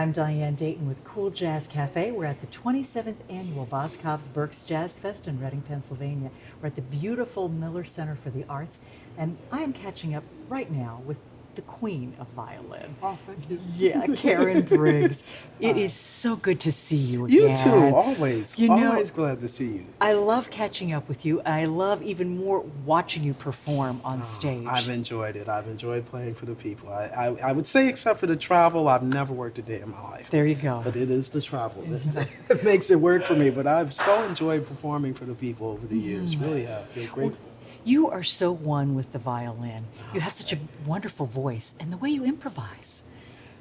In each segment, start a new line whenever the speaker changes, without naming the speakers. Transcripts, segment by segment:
I'm Diane Dayton with Cool Jazz Cafe. We're at the 27th Annual Boscov's Berks Jazz Fest in Reading, Pennsylvania. We're at the beautiful Miller Center for the Arts, and I am catching up right now with the queen of violin.
Oh, thank you.
Yeah, Karen Briggs. It is so good to see you again.
You too, always.
You know,
always glad to see you.
I love catching up with you, and I love even more watching you perform on stage.
I've enjoyed it. I've enjoyed playing for the people. I would say, except for the travel, I've never worked a day in my life.
There you go.
But it is the travel that makes it work for me. But I've so enjoyed performing for the people over the years. Really have. Feel grateful.
You are so one with the violin. You have such a wonderful voice, and the way you improvise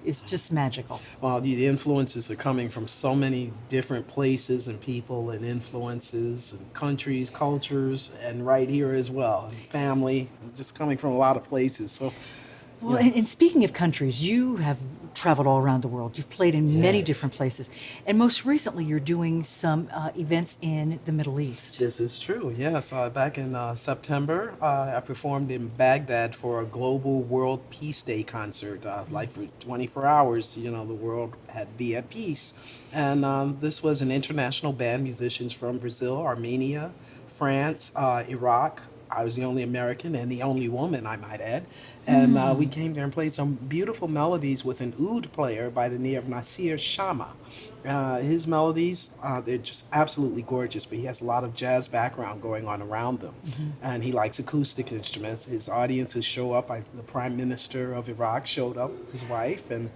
is just magical.
Well, the influences are coming from so many different places and people and influences and countries, cultures, and right here as well. And family, just coming from a lot of places. So,
Well, and speaking of countries, you have traveled all around the world. You've played in many
Yes.
different places. And most recently, you're doing some events in the Middle East.
this is true. Yes, back in September, I performed in Baghdad for a global World Peace Day concert. Like for 24 hours, the world had to be at peace. And this was an international band, musicians from Brazil, Armenia, France, Iraq. I was the only American and the only woman, I might add. And we came there and played some beautiful melodies with an oud player by the name of Nasir Shama. His melodies, they're just absolutely gorgeous, but he has a lot of jazz background going on around them. And he likes acoustic instruments. His audiences show up. The Prime Minister of Iraq showed up, his wife, and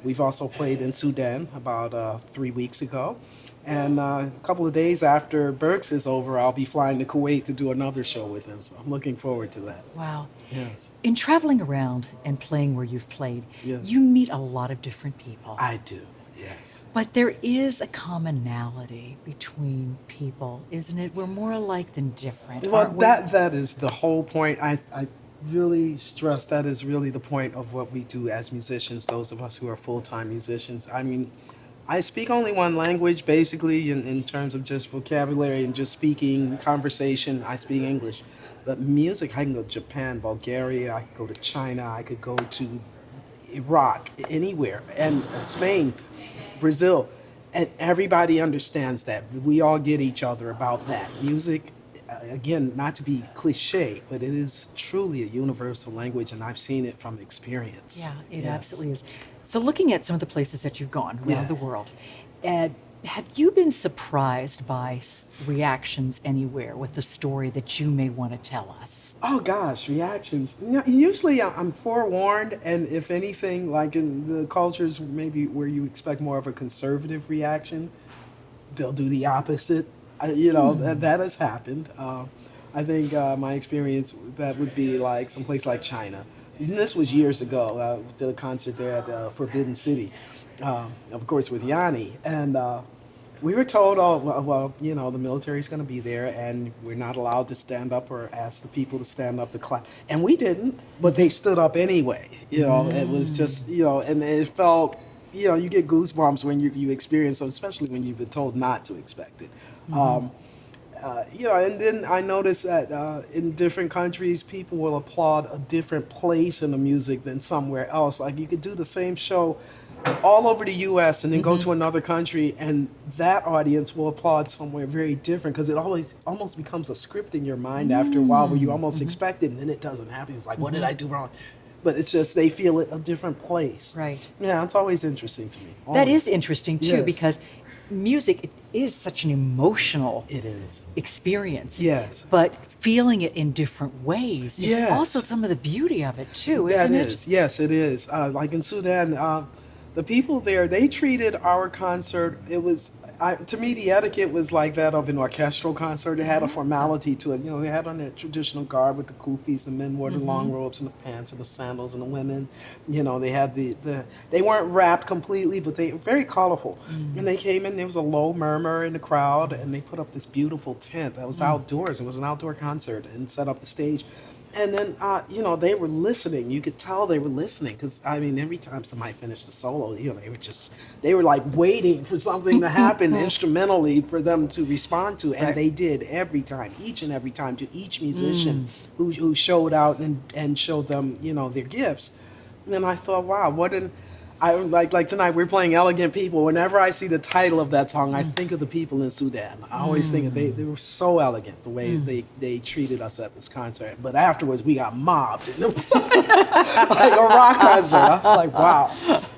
we've also played in Sudan about 3 weeks ago. And a couple of days after Berks is over, I'll be flying to Kuwait to do another show with him. So I'm looking forward to that.
Wow.
Yes.
In traveling around and playing where you've played,
Yes.
you meet a lot of different people.
I do. Yes.
But there is a commonality between people, isn't it? We're more alike than different.
Well,
aren't we?
that is the whole point. I really stress that is really the point of what we do as musicians, those of us who are full-time musicians. I mean, I speak only one language, basically, in terms of just vocabulary and just speaking conversation. I speak English. But music, I can go to Japan, Bulgaria, I could go to China, I could go to Iraq, anywhere, and Spain, Brazil. And everybody understands that. We all get each other about that. Music, again, not to be cliche, but it is truly a universal language, and I've seen it from experience.
Yeah, it
Yes.
absolutely is. So, looking at some of the places that you've gone around the
Yes.
world, have you been surprised by reactions anywhere with the story that you may want to tell us?
Oh gosh, reactions. Usually I'm forewarned, and if anything, like in the cultures maybe where you expect more of a conservative reaction, they'll do the opposite. That has happened. I think my experience that would be like someplace like China. And this was years ago. I did a concert there at Forbidden City, of course with Yanni, and we were told, oh, well, the military's going to be there, and we're not allowed to stand up or ask the people to stand up to clap. And we didn't, but they stood up anyway. It was just, and it felt, you get goosebumps when you experience them, especially when you've been told not to expect it. And then I noticed that in different countries, people will applaud a different place in the music than somewhere else. Like you could do the same show all over the U.S. and then go to another country, and that audience will applaud somewhere very different because it always almost becomes a script in your mind after a while where you almost expect it and then it doesn't happen. It's like, what did I do wrong? But it's just they feel it a different place.
Right.
Yeah, it's always interesting to me.
That
Always.
is interesting too,
Yes.
because music is such an emotional
It is.
experience.
Yes.
But feeling it in different ways is
Yes.
also some of the beauty of it too,
That
isn't
is. Yes, it is. Like in Sudan, the people there, they treated our concert, to me, the etiquette was like that of an orchestral concert. It had a formality to it. They had on their traditional garb with the kufis. The men wore the long robes and the pants and the sandals, and the women, they had they weren't wrapped completely, but they were very colorful. And they came in, there was a low murmur in the crowd, and they put up this beautiful tent that was outdoors. It was an outdoor concert and set up the stage. And then, they were listening. You could tell they were listening because, every time somebody finished a solo, they were like waiting for something to happen instrumentally for them to respond to. And they did every time, each and every time, to each musician who showed out and showed them, their gifts. And I thought, wow, I like tonight we're playing Elegant People. Whenever I see the title of that song, I think of the people in Sudan. I always think of they were so elegant the way they treated us at this concert. But afterwards we got mobbed. And it was like a rock concert. I was like, wow.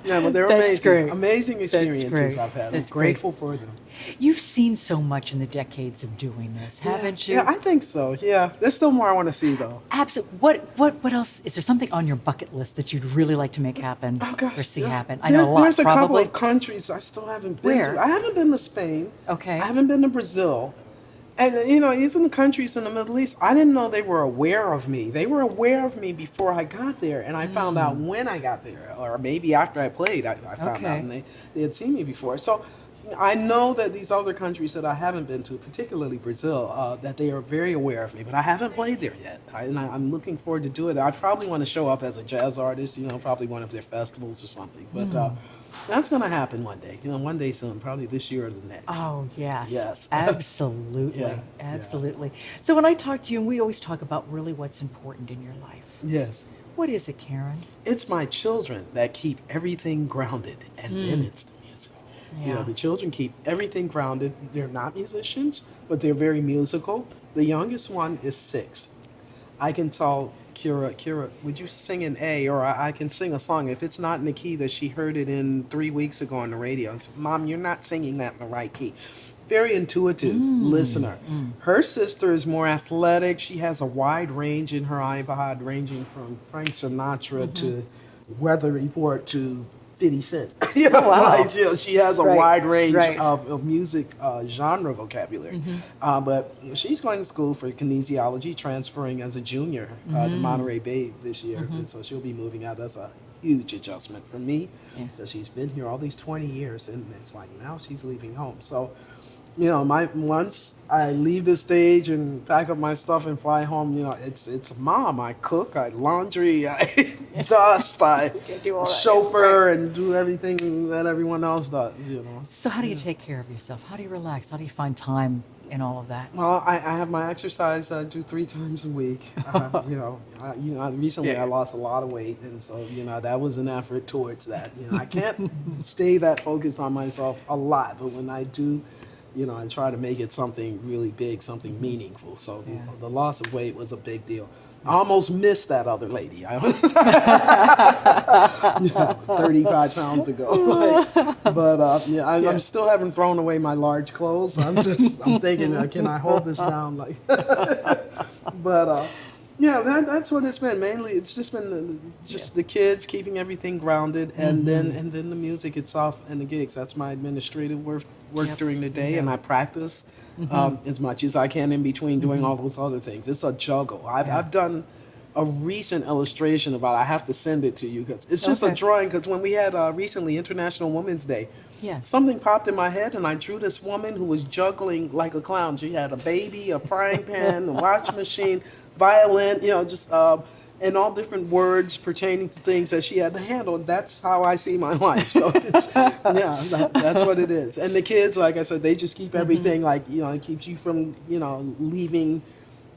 Yeah, but they're
That's
amazing.
great.
Amazing experiences
great.
I've had. I'm
That's
grateful for them.
You've seen so much in the decades of doing this, haven't you?
Yeah, I think so. Yeah. There's still more I want to see though.
Absolutely. What else? Is there something on your bucket list that you'd really like to make happen or see happen? I know a lot,
There's a couple
probably.
of countries I still haven't been
Where?
to. I haven't been to Spain.
Okay.
I haven't been to Brazil. And, you know, even the countries in the Middle East, I didn't know they were aware of me. They were aware of me before I got there. And I found out when I got there, or maybe after I played, I found out. And they had seen me before. So I know that these other countries that I haven't been to, particularly Brazil, that they are very aware of me. But I haven't played there yet. I'm looking forward to do it. I probably want to show up as a jazz artist, you know, probably one of their festivals or something. But that's going to happen one day, you know, one day soon, probably this year or the next.
Oh, yes.
Yes.
Absolutely.
Yeah,
Absolutely. So when I talk to you, and we always talk about really what's important in your life.
Yes.
What is it, Karen?
It's my children that keep everything grounded, and then it's the music. You
Yeah.
know, the children keep everything grounded. They're not musicians, but they're very musical. The youngest one is 6. I can tell Kira, would you sing an A, or I can sing a song. If it's not in the key that she heard it in 3 weeks ago on the radio, Mom, you're not singing that in the right key. Very intuitive listener. Her sister is more athletic. She has a wide range in her iPod, ranging from Frank Sinatra to Weather Report to 50 Cent. You know,
wow.
it's like, you know, she has a
Right,
wide range
right.
of music genre vocabulary. But she's going to school for kinesiology, transferring as a junior to Monterey Bay this year. And so she'll be moving out. That's a huge adjustment for me because she's been here all these 20 years, and it's like now she's leaving home. So, you know, once I leave the stage and pack up my stuff and fly home, you know, it's Mom. I cook, I laundry, I dust, I
do all that.
chauffeur, and do everything that everyone else does. You know.
So how do you take care of yourself? How do you relax? How do you find time in all of that?
Well, I have my exercise I do 3 times a week. Recently I lost a lot of weight, and so you know that was an effort towards that. You know, I can't stay that focused on myself a lot, but when I do, you know, I try to make it something really big, something meaningful. So the loss of weight was a big deal. I almost missed that other lady. 35 pounds ago. I'm still haven't thrown away my large clothes. I'm thinking, can I hold this down? That's what it's been. Mainly, it's just been the kids keeping everything grounded, and then the music itself and the gigs. That's my administrative work during the day, and I practice as much as I can in between doing all those other things. It's a juggle. I've done a recent illustration about. I have to send it to you because it's just a drawing. Because when we had recently International Women's Day.
Yes.
Something popped in my head, and I drew this woman who was juggling like a clown. She had a baby, a frying pan, a wash machine, violin, you know, just and all different words pertaining to things that she had to handle. And that's how I see my life. So it's that's what it is. And the kids, like I said, they just keep everything like, you know, it keeps you from, you know, leaving,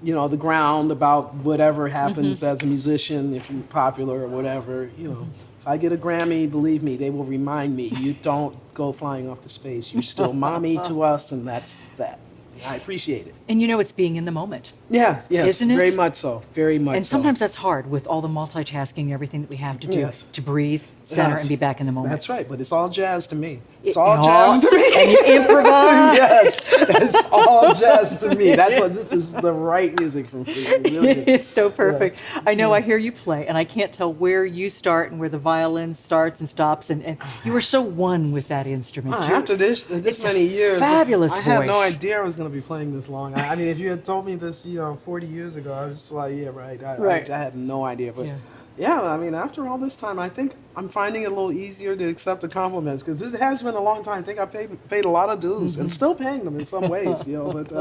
you know, the ground about whatever happens as a musician, if you're popular or whatever, you know. If I get a Grammy, believe me, they will remind me, you don't go flying off to space. You're still mommy to us, and that's that. I appreciate it.
And you know, it's being in the moment.
Yes,
Isn't it?
very much so, very much so.
And sometimes that's hard with all the multitasking and everything that we have to do
Yes.
to breathe, center,
Yes.
and be back in the moment.
That's right, but it's all jazz to me. It's all jazz to me.
And you improvise.
Yes, it's all jazz to me. That's what this is, the right music for me.
It's so perfect.
Yes.
I know I hear you play, and I can't tell where you start and where the violin starts and stops, and you were so one with that instrument.
After this
it's a
many years,
fabulous
I had no
voice.
idea I was going to be playing this long. I mean, if you had told me this, you know, 40 years ago, I was just like, yeah, right. I had no idea. But yeah, I mean, after all this time, I think I'm finding it a little easier to accept the compliments because it has been a long time. I think I paid a lot of dues and still paying them in some ways, you know. But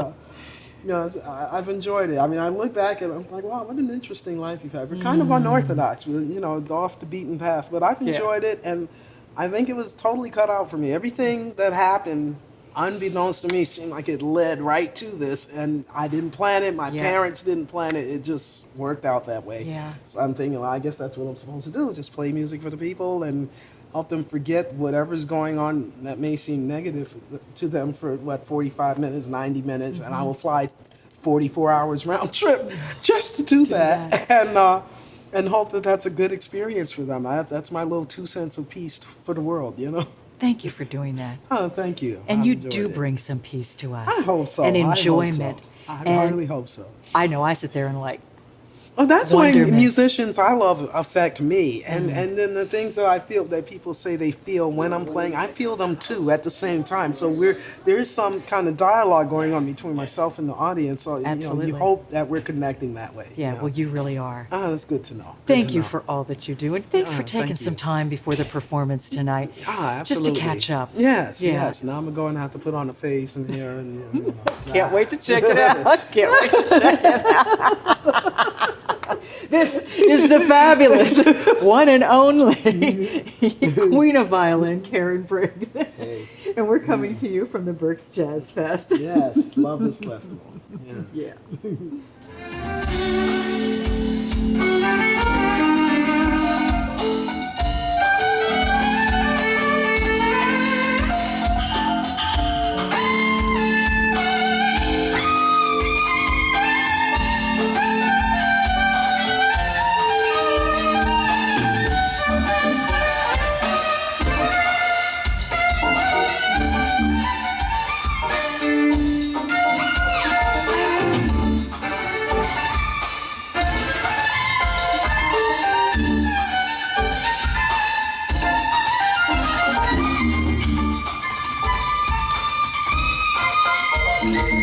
you know, I've enjoyed it. I mean, I look back and I'm like, wow, what an interesting life you've had. We're kind of unorthodox, you know, off the beaten path. But I've enjoyed it, and I think it was totally cut out for me. Everything that happened, unbeknownst to me, seemed like it led right to this, and I didn't plan it. My parents didn't plan it. It just worked out that way.
Yeah.
So I'm thinking, well, I guess that's what I'm supposed to do, just play music for the people and help them forget whatever's going on that may seem negative to them for 45 minutes, 90 minutes, and I will fly 44 hours round trip just to do that. And hope that that's a good experience for them. That's my little 2 cents of peace for the world, you know?
Thank you for doing that.
Oh, thank you.
And
I've
you
enjoyed
do
it.
bring some peace to us.
I hope so.
And
I hope
enjoyment.
so. I
And
really hope so.
I know I sit there and like,
Oh, that's why
wonderment.
musicians I love affect me, and then the things that I feel that people say they feel when I'm playing, I feel them too at the same time. So there is some kind of dialogue going on between myself and the audience. So
Absolutely.
you hope that we're connecting that way.
yeah,
you know?
well, you really are.
That's good to know. Good
Thank
to
you
know.
for all that you do, and thanks for taking
thank
some
you.
time before the performance tonight,
Absolutely.
just to catch up.
Yes,
Yeah.
yes. Now I'm going to have to put on a face and hair and
Can't wait to check it out. Can't wait to check it out. This is the fabulous one and only Queen of Violin, Karen Briggs.
Hey.
And we're coming to you from the Berks Jazz Fest.
Yes, love this festival. Yeah.
Yeah.
Thank you.